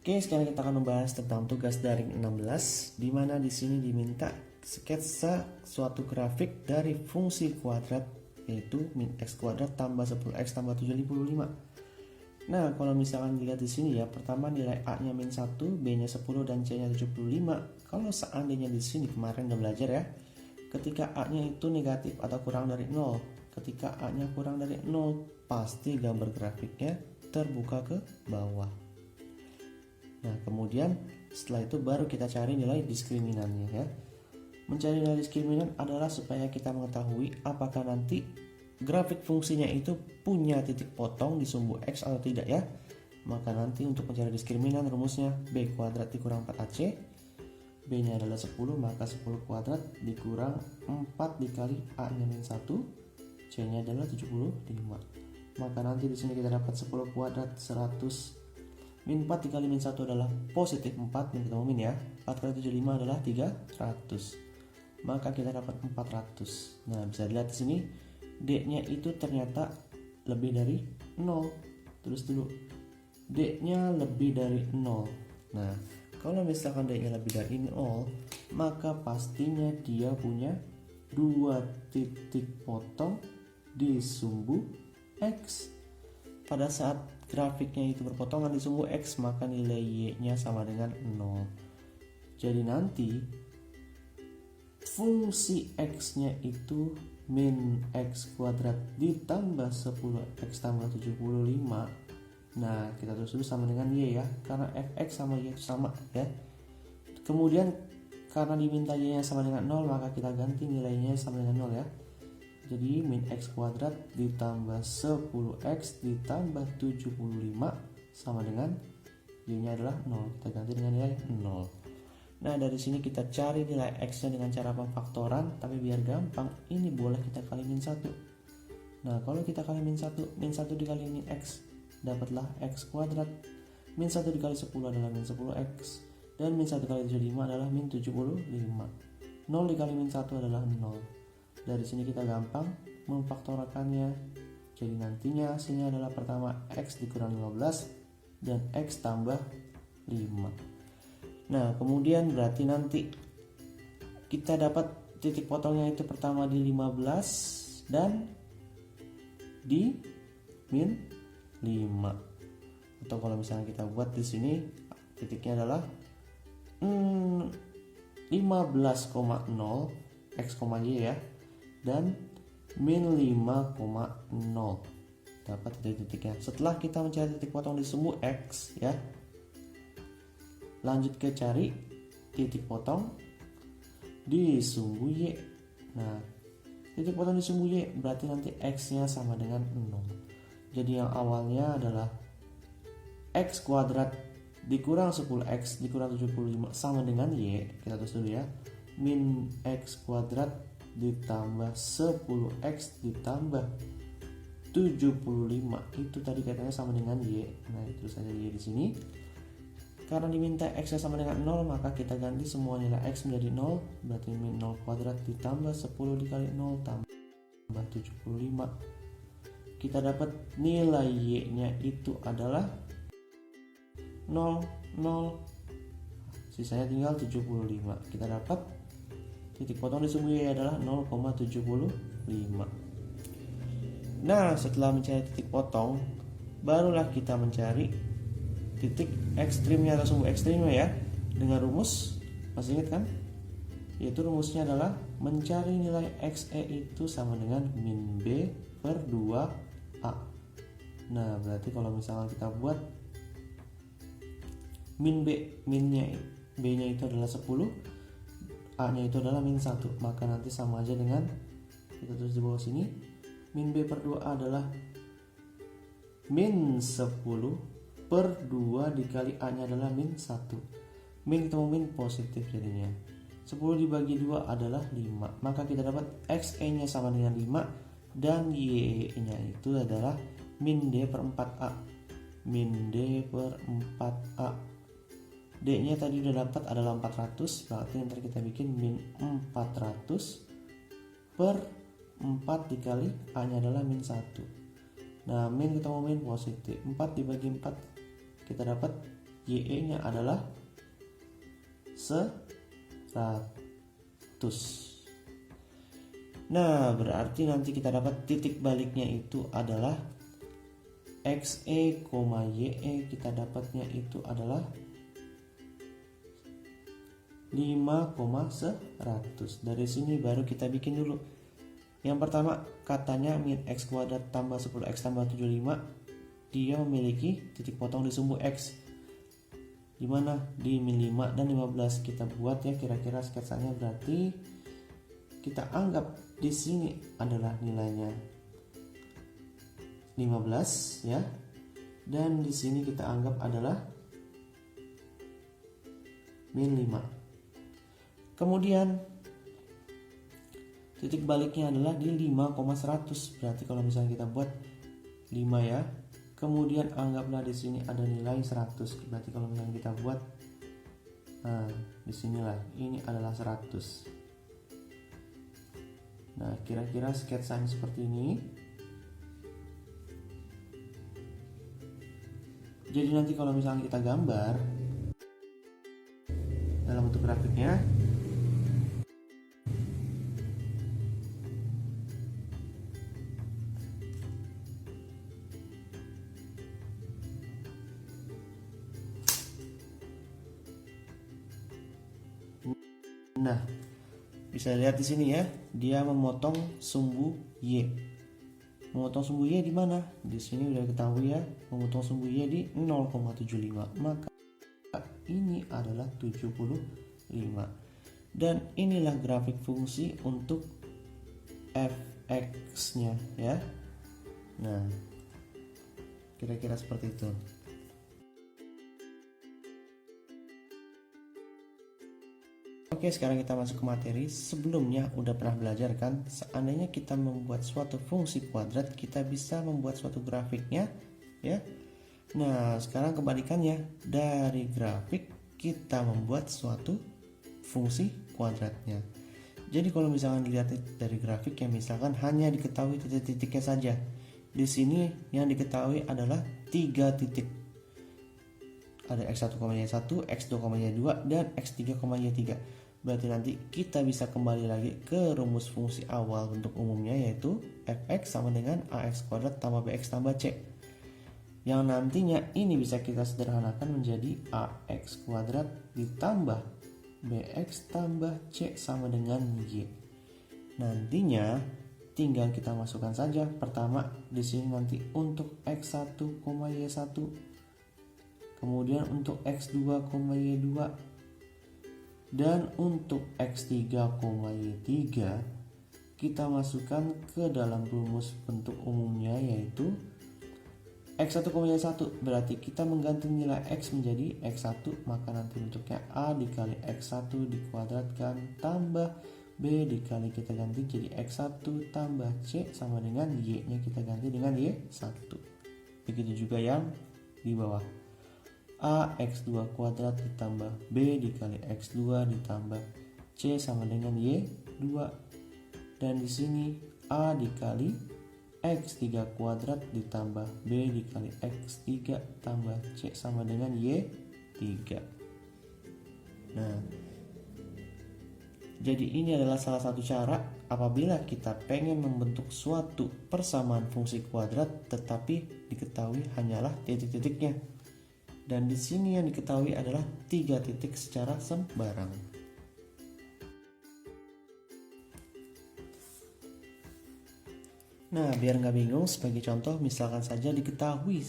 Oke, sekarang kita akan membahas tentang tugas daring 16, di mana di sini diminta sketsa suatu grafik dari fungsi kuadrat, yaitu min x kuadrat tambah 10x tambah 755. Nah, kalau misalkan dilihat di sini ya, pertama nilai a-nya min 1, b-nya 10 dan c-nya 75. Kalau seandainya di sini kemarin udah belajar ya, ketika a-nya itu negatif atau kurang dari 0, ketika a-nya kurang dari 0, pasti gambar grafiknya terbuka ke bawah. Nah, kemudian setelah itu baru kita cari nilai diskriminannya ya. Mencari nilai diskriminan adalah supaya kita mengetahui apakah nanti grafik fungsinya itu punya titik potong di sumbu x atau tidak ya. Maka nanti untuk mencari diskriminan rumusnya b kuadrat dikurang 4ac, b-nya adalah 10, maka 10 kuadrat dikurang 4 dikali a-nya min 1, c-nya adalah 75. Maka nanti di sini kita dapat 10 kuadrat 100, min 4 dikali min 1 adalah positif 4, min ketemu min ya. 4 kali 75 adalah 300. Maka kita dapat 400. Nah, bisa dilihat di sini D-nya itu ternyata lebih dari 0. Terus dulu D-nya lebih dari 0. Nah, kalau misalkan D-nya lebih dari 0, maka pastinya dia punya 2 titik potong di sumbu X. Pada saat grafiknya itu berpotongan di sumbu X, maka nilai Y-nya sama dengan 0. Jadi nanti fungsi X-nya itu min X kuadrat ditambah 10X tambah 75. Nah, kita terus dulu sama dengan Y ya, karena Fx sama Y itu sama ya. Kemudian karena diminta Y-nya sama dengan 0, maka kita ganti nilainya sama dengan 0 ya. Jadi min x kuadrat ditambah 10x ditambah 75 sama dengan y-nya adalah 0. Kita ganti dengan nilai 0. Nah, dari sini kita cari nilai x-nya dengan cara pemfaktoran, tapi biar gampang ini boleh kita kali min 1. Nah, kalau kita kali min 1 dikali min x, dapatlah x kuadrat. Min 1 dikali 10 adalah min 10x, dan min 1 kali 75 adalah min 75. 0 dikali min 1 adalah 0. Dari sini kita gampang memfaktorakannya. Jadi nantinya hasilnya adalah pertama x dikurang 15 dan x tambah 5. Nah, kemudian berarti nanti kita dapat titik potongnya itu pertama di 15 dan di min 5. Atau kalau misalnya kita buat di sini titiknya adalah 15,0 x, y ya, dan min 5,0. Dapat dari titiknya. Setelah kita mencari titik potong di sumbu X ya, lanjut ke cari titik potong di sumbu Y. Nah, titik potong di sumbu Y berarti nanti X nya sama dengan 0. Jadi yang awalnya adalah X kuadrat dikurang 10X dikurang 75 sama dengan Y. Kita tulis dulu ya, min X kuadrat ditambah 10x ditambah 75 itu tadi katanya sama dengan y. Nah, itu saja y di sini. Karena diminta x sama dengan 0, maka kita ganti semua nilai x menjadi 0. Berarti min 0 kuadrat ditambah 10 dikali 0 tambah 75. Kita dapat nilai y-nya itu adalah 0, 0. Sisanya tinggal 75. Kita dapat titik potong di sumbu Y adalah 0,75. Nah, setelah mencari titik potong, barulah kita mencari titik ekstrimnya atau sumbu ekstrimnya ya, dengan rumus, masih ingat kan? Yaitu rumusnya adalah mencari nilai XE itu sama dengan min B per 2A. Nah, berarti kalau misalnya kita buat min B, B-nya itu adalah 10, A-nya itu adalah min 1, maka nanti sama aja dengan, kita tulis di bawah sini, min B per 2A adalah min 10 per 2 dikali A-nya adalah min 1. Min ketemu min positif jadinya. 10 dibagi 2 adalah 5, maka kita dapat XE-nya sama dengan 5 dan Y-nya itu adalah min D per 4A. Min D per 4A. D-nya tadi udah dapat adalah 400, berarti nanti kita bikin min 400 per 4 dikali A-nya adalah min 1. Nah, min ketemu min positif. 4 dibagi 4 kita dapat YE-nya adalah 100. Nah, berarti nanti kita dapat titik baliknya itu adalah XE, YE, kita dapatnya itu adalah 5,100. Dari sini baru kita bikin dulu. Yang pertama, katanya min x kuadrat tambah 10x tambah 75, dia memiliki titik potong di sumbu x. Dimana? Di min 5 dan 15. Kita buat ya kira-kira sketsanya, berarti kita anggap di sini adalah nilainya 15 ya. Dan di sini kita anggap adalah min 5. Kemudian titik baliknya adalah di 5,100. Berarti kalau misalnya kita buat 5 ya. Kemudian anggaplah di sini ada nilai 100. Berarti kalau misalnya kita buat, nah di sinilah ini adalah 100. Nah, kira-kira sketsanya seperti ini. Jadi nanti kalau misalnya kita gambar dalam bentuk grafiknya, nah bisa lihat di sini ya, dia memotong sumbu Y. Memotong sumbu Y di mana? Di sini udah ketahui ya, memotong sumbu Y di 0,75. Maka ini adalah 75. Dan inilah grafik fungsi untuk fx-nya ya. Nah, kira-kira seperti itu. Oke, sekarang kita masuk ke materi. Sebelumnya udah pernah belajar kan, seandainya kita membuat suatu fungsi kuadrat, kita bisa membuat suatu grafiknya ya. Nah, sekarang kebalikannya, dari grafik kita membuat suatu fungsi kuadratnya. Jadi kalau misalkan dilihat dari grafik ya, misalkan hanya diketahui titik-titiknya saja. Di sini yang diketahui adalah 3 titik. Ada x1,y1, x2,y2 dan x3,y3. Berarti nanti kita bisa kembali lagi ke rumus fungsi awal bentuk umumnya, yaitu fx sama dengan ax kuadrat tambah bx tambah c. Yang nantinya ini bisa kita sederhanakan menjadi ax kuadrat ditambah bx tambah c sama dengan y. Nantinya tinggal kita masukkan saja. Pertama di sini nanti untuk x1, y1, kemudian untuk x2, y2, dan untuk x3, y3 kita masukkan ke dalam rumus bentuk umumnya, yaitu x1, y1. Berarti kita mengganti nilai x menjadi x1, maka nanti bentuknya a dikali x1 dikuadratkan tambah b dikali kita ganti jadi x1 tambah c sama dengan y nya kita ganti dengan y1. Begitu juga yang di bawah, a x2 kuadrat ditambah b dikali x2 ditambah c sama dengan y2. Dan di sini a dikali x3 kuadrat ditambah b dikali x3 tambah c sama dengan y3. Nah, jadi ini adalah salah satu cara apabila kita pengen membentuk suatu persamaan fungsi kuadrat tetapi diketahui hanyalah titik-titiknya. Dan di sini yang diketahui adalah 3 titik secara sembarang. Nah, biar nggak bingung, sebagai contoh misalkan saja diketahui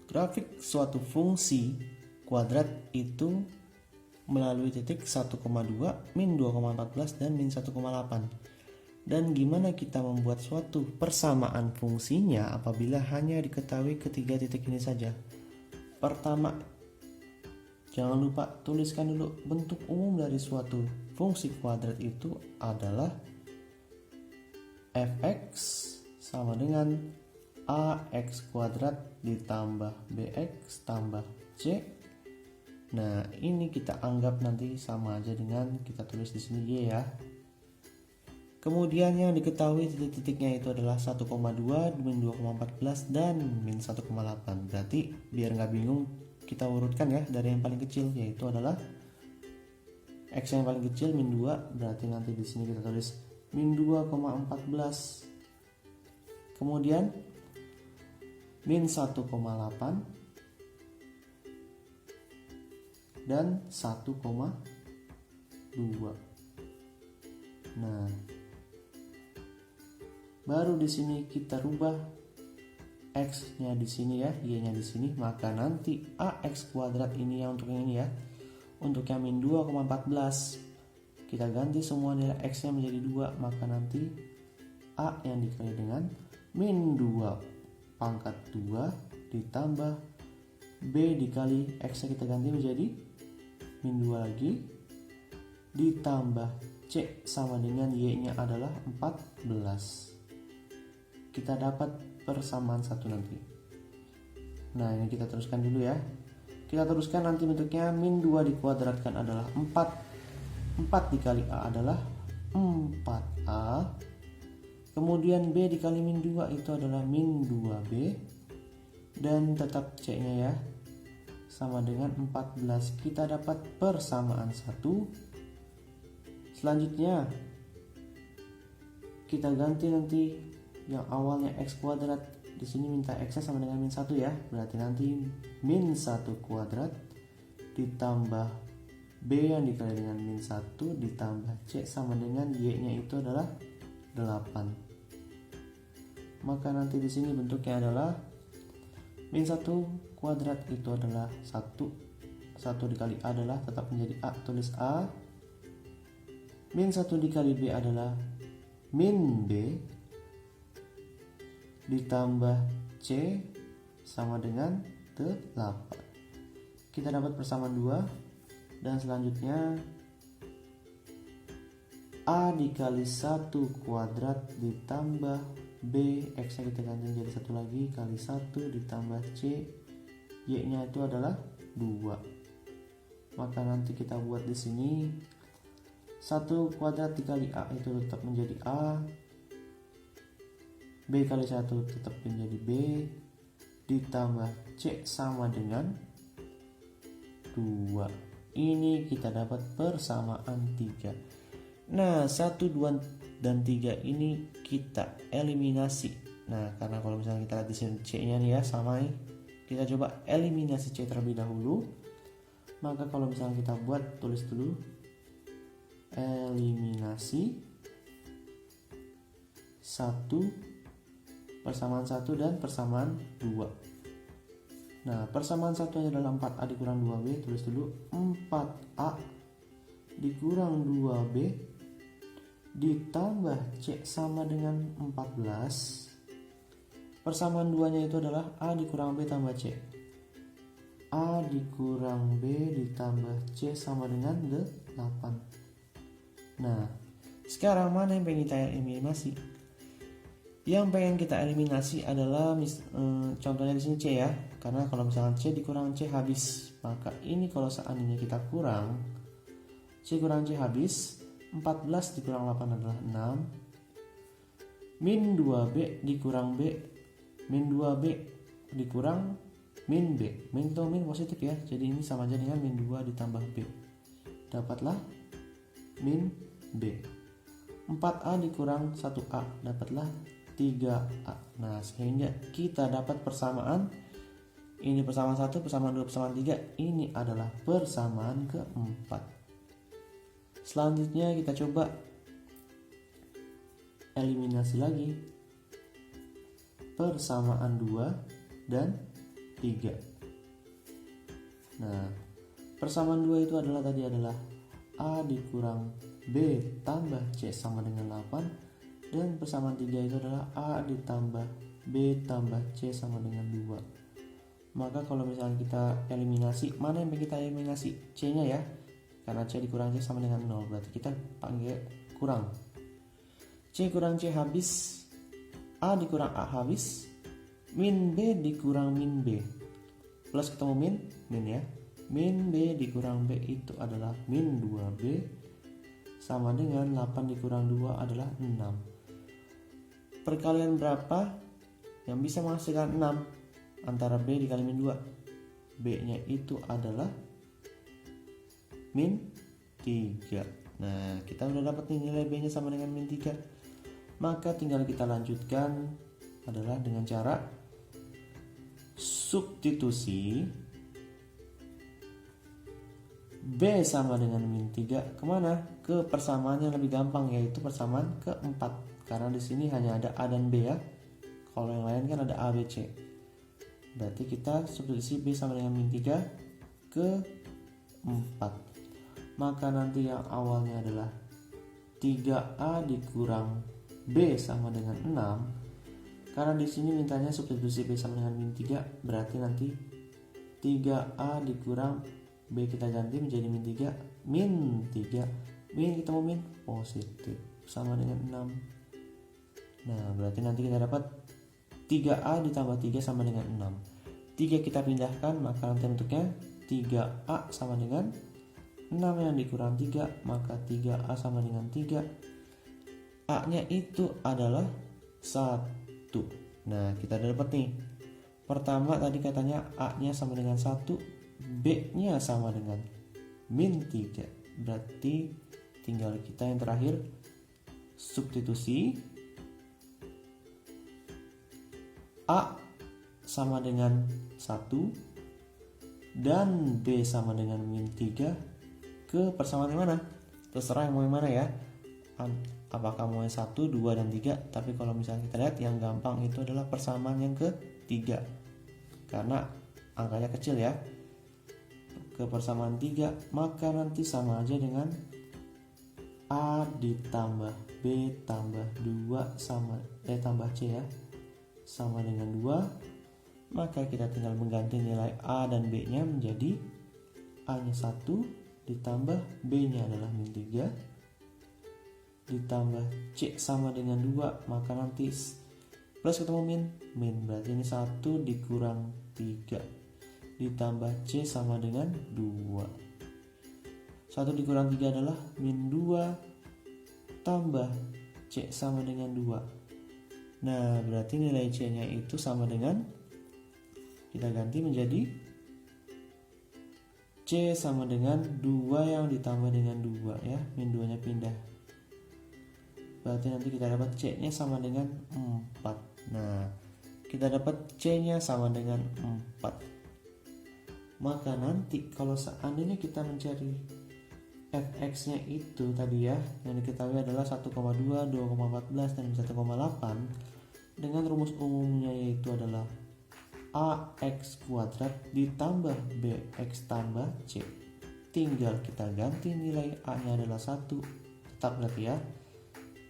grafik suatu fungsi kuadrat itu melalui titik 1,2, min 2,14 dan min 1,8. Dan gimana kita membuat suatu persamaan fungsinya apabila hanya diketahui ketiga titik ini saja? Pertama, jangan lupa tuliskan dulu bentuk umum dari suatu fungsi kuadrat itu adalah fx sama dengan ax kuadrat ditambah bx tambah c. Nah, ini kita anggap nanti sama aja dengan kita tulis di sini y ya. Kemudian yang diketahui titik-titiknya itu adalah 1,2, min 2,14 dan min 1,8. Berarti biar nggak bingung kita urutkan ya dari yang paling kecil, yaitu adalah X yang paling kecil min 2, berarti nanti di sini kita tulis min 2,14. Kemudian min 1,8 dan 1,2. Nah, baru di sini kita rubah X-nya di sini ya, Y-nya di sini, maka nanti AX kuadrat ini ya, untuk yang ini ya. Untuk yang min 2,14 kita ganti semua nilai X-nya menjadi 2, maka nanti A yang dikali dengan min 2 pangkat 2 ditambah B dikali X-nya kita ganti menjadi min 2 lagi ditambah C sama dengan Y-nya adalah 14. Kita dapat persamaan 1 nanti. Nah, ini kita teruskan dulu ya. Kita teruskan nanti bentuknya min 2 dikuadratkan adalah 4. 4 dikali A adalah 4A. Kemudian B dikali min 2 itu adalah min 2B. Dan tetap C-nya ya, sama dengan 14. Kita dapat persamaan 1. Selanjutnya kita ganti nanti yang awalnya X kuadrat, di sini minta X-nya sama dengan min 1 ya. Berarti nanti min 1 kuadrat ditambah B yang dikali dengan min 1 ditambah C sama dengan Y-nya itu adalah 8. Maka nanti di sini bentuknya adalah min 1 kuadrat itu adalah 1. 1 dikali A adalah tetap menjadi A, tulis A. Min 1 dikali B adalah min B ditambah C sama dengan 8. Kita dapat persamaan 2. Dan selanjutnya A dikali 1 kuadrat ditambah B, X nya kita ganti jadi 1 lagi, kali 1 ditambah C, Y nya itu adalah 2. Maka nanti kita buat di sini 1 kuadrat dikali A itu tetap menjadi A, B kali 1 tetap menjadi B, ditambah C sama dengan 2. Ini kita dapat persamaan 3. Nah, 1, 2, dan 3 ini kita eliminasi. Nah, karena kalau misalnya kita lihat di sini C-nya nih ya, sama nih. Kita coba eliminasi C terlebih dahulu. Maka kalau misalnya kita buat, tulis dulu eliminasi 1, persamaan 1 dan persamaan 2. Nah, persamaan 1 adalah 4A dikurang 2B. Tulis dulu 4A dikurang 2B ditambah C sama dengan 14. Persamaan 2 nya itu adalah A dikurang B tambah C. A dikurang B ditambah C sama dengan 8. Nah, sekarang mana yang pengen kita eliminasi? Yang pengen kita eliminasi adalah contohnya di sini C ya. Karena kalau misalkan C dikurang C habis, maka ini kalau seandainya kita kurang C kurang C habis, 14 dikurang 8 adalah 6. Min 2B dikurang B, min 2B dikurang min B. Min itu min positif ya, jadi ini sama aja dengan min 2 ditambah B. Dapatlah min B. 4A dikurang 1A, dapatlah 3A. Nah, sehingga kita dapat persamaan. Ini persamaan 1, persamaan 2, persamaan 3. Ini adalah persamaan keempat. Selanjutnya kita coba eliminasi lagi. Persamaan 2 dan 3. Nah, persamaan 2 itu adalah tadi adalah A dikurang B tambah C sama dengan 8. Dan persamaan 3 itu adalah A ditambah B tambah C sama dengan 2. Maka kalau misalnya kita eliminasi, mana yang kita eliminasi? C nya ya. Karena C dikurang C sama dengan 0, berarti kita panggil kurang. C kurang C habis, A dikurang A habis, min B dikurang min B. Plus ketemu min ya. Min B dikurang B itu adalah min 2B sama dengan 8 dikurang 2 adalah 6. Perkalian berapa yang bisa menghasilkan 6 antara B dikali min 2? B-nya itu adalah min 3. Nah, kita udah dapat nih nilai B-nya sama dengan min 3. Maka tinggal kita lanjutkan adalah dengan cara substitusi B sama dengan min 3 kemana? Ke persamaan yang lebih gampang, yaitu persamaan keempat. Karena di sini hanya ada A dan B ya. Kalau yang lain kan ada A, B, C. Berarti kita substitusi B sama dengan min 3 ke 4. Maka nanti yang awalnya adalah 3A dikurang B sama dengan 6. Karena di sini mintanya substitusi B sama dengan min 3, berarti nanti 3A dikurang B kita ganti menjadi min 3. Min 3, min kita mau min positif sama dengan 6. Nah, berarti nanti kita dapat 3A ditambah 3 sama dengan 6. 3 kita pindahkan, maka nanti bentuknya 3A sama dengan 6 yang dikurang 3, maka 3A sama dengan 3. A nya itu adalah 1. Nah, kita udah dapat nih. Pertama tadi katanya A nya sama dengan 1, B nya sama dengan min 3. Berarti tinggal kita yang terakhir substitusi A sama dengan 1 dan B sama dengan min 3 ke persamaan yang mana? Terserah yang mau yang mana ya. Apakah mau yang 1, 2, dan 3. Tapi kalau misalnya kita lihat yang gampang itu adalah persamaan yang ketiga, karena angkanya kecil ya. Ke persamaan 3, maka nanti sama aja dengan A ditambah B tambah 2 tambah C ya, sama dengan 2. Maka kita tinggal mengganti nilai A dan B nya menjadi A nya 1 ditambah B nya adalah min 3 ditambah C sama dengan 2. Maka nanti plus ketemu min, berarti ini 1 dikurang 3 ditambah C sama dengan 2. 1 dikurang 3 adalah min 2 tambah C sama dengan 2. Nah, berarti nilai C nya itu sama dengan, kita ganti menjadi C sama dengan 2 yang ditambah dengan 2 ya, min 2 nya pindah. Berarti nanti kita dapat C nya sama dengan 4. Nah, kita dapat C nya sama dengan 4. Maka nanti kalau seandainya kita mencari fx nya itu tadi ya, yang diketahui adalah 1,2, 2,14, dan 1,8, dengan rumus umumnya yaitu adalah AX kuadrat ditambah BX tambah C. Tinggal kita ganti nilai A nya adalah 1, tetap berarti ya,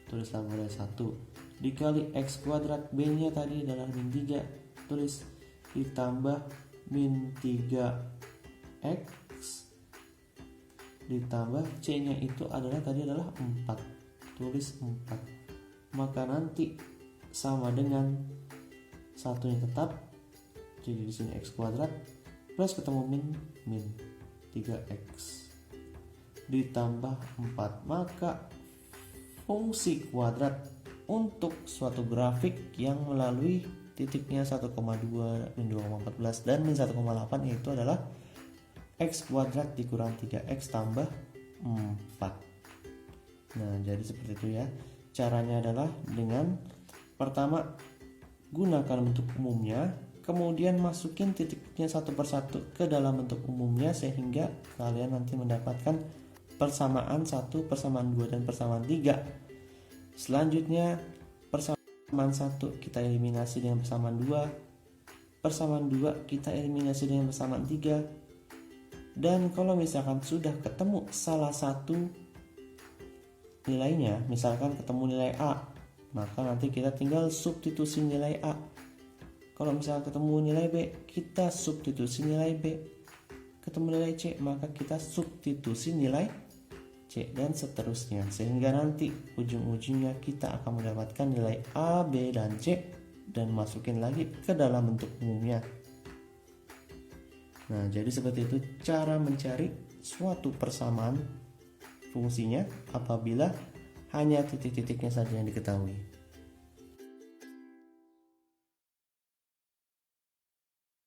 tulislah boleh 1 dikali X kuadrat, B nya tadi adalah min 3, tulis ditambah min 3X ditambah C nya itu adalah tadi adalah 4, tulis 4. Maka nanti sama dengan satunya tetap, jadi di sini X kuadrat plus ketemu min 3X ditambah 4. Maka fungsi kuadrat untuk suatu grafik yang melalui titiknya 1,2, min 2,14, dan min 1,8 yaitu adalah X kuadrat dikurang 3X tambah 4. Nah, jadi seperti itu ya. Caranya adalah dengan pertama gunakan bentuk umumnya, kemudian masukin titiknya satu persatu ke dalam bentuk umumnya sehingga kalian nanti mendapatkan persamaan 1, persamaan 2, dan persamaan 3. Selanjutnya persamaan 1 kita eliminasi dengan persamaan 2, persamaan 2 kita eliminasi dengan persamaan 3. Dan kalau misalkan sudah ketemu salah satu nilainya, misalkan ketemu nilai A, maka nanti kita tinggal substitusi nilai A. Kalau misalkan ketemu nilai B, kita substitusi nilai B. Ketemu nilai C, maka kita substitusi nilai C, dan seterusnya, sehingga nanti ujung-ujungnya kita akan mendapatkan nilai A, B, dan C dan masukin lagi ke dalam bentuk umumnya. Nah, jadi seperti itu cara mencari suatu persamaan fungsinya apabila hanya titik-titiknya saja yang diketahui.